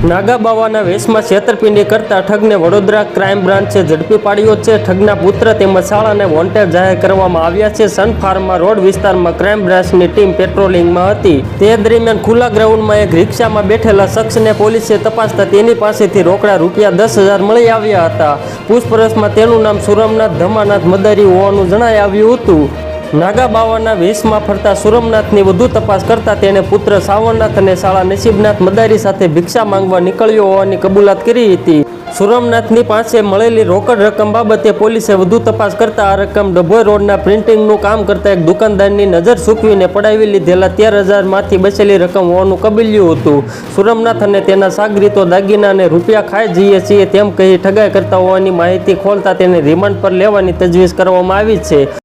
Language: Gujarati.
નાગા બાવાના વેશમાં છેતરપિંડી કરતા ઠગને વડોદરા ક્રાઇમ બ્રાન્ચે ઝડપી પાડ્યો છે. ઠગના પુત્ર તેમજ શાળાને વોન્ટેડ જાહેર કરવામાં આવ્યા છે. સન ફાર્મા રોડ વિસ્તારમાં ક્રાઇમ બ્રાન્ચની ટીમ પેટ્રોલિંગમાં હતી. તે દરમિયાન ખુલ્લા ગ્રાઉન્ડમાં એક રિક્ષામાં બેઠેલા શખ્સને પોલીસે તપાસતા તેની પાસેથી રોકડા રૂપિયા 10,000 મળી આવ્યા હતા. પૂછપરછમાં તેનું નામ સુરમનાથ ધમાનાથ મદારી હોવાનું જણાઈ આવ્યું હતું. નાગા બાવાના વેશમાં ફરતા સુરમનાથની વધુ તપાસ કરતા તેણે પુત્ર સાવરનાથ અને શાળા નસીબનાથ મદારી સાથે ભિક્ષા માંગવા નીકળ્યો હોવાની કબૂલાત કરી હતી. સુરમનાથની પાસે મળેલી રોકડ રકમ બાબતે પોલીસે વધુ તપાસ કરતા આ રકમ ડભોઈ રોડના પ્રિન્ટિંગનું કામ કરતા એક દુકાનદારની નજર સૂકવીને પડાવી લીધેલા 13,000 માંથી બચેલી રકમ હોવાનું કબૂલ્યું હતું. સુરમનાથ અને તેના સાગરીતો દાગીના અને રૂપિયા ખાઈ જઈએ છીએ તેમ કહી ઠગાઈ કરતા હોવાની માહિતી ખોલતા તેને રિમાન્ડ પર લેવાની તજવીજ કરવામાં આવી છે.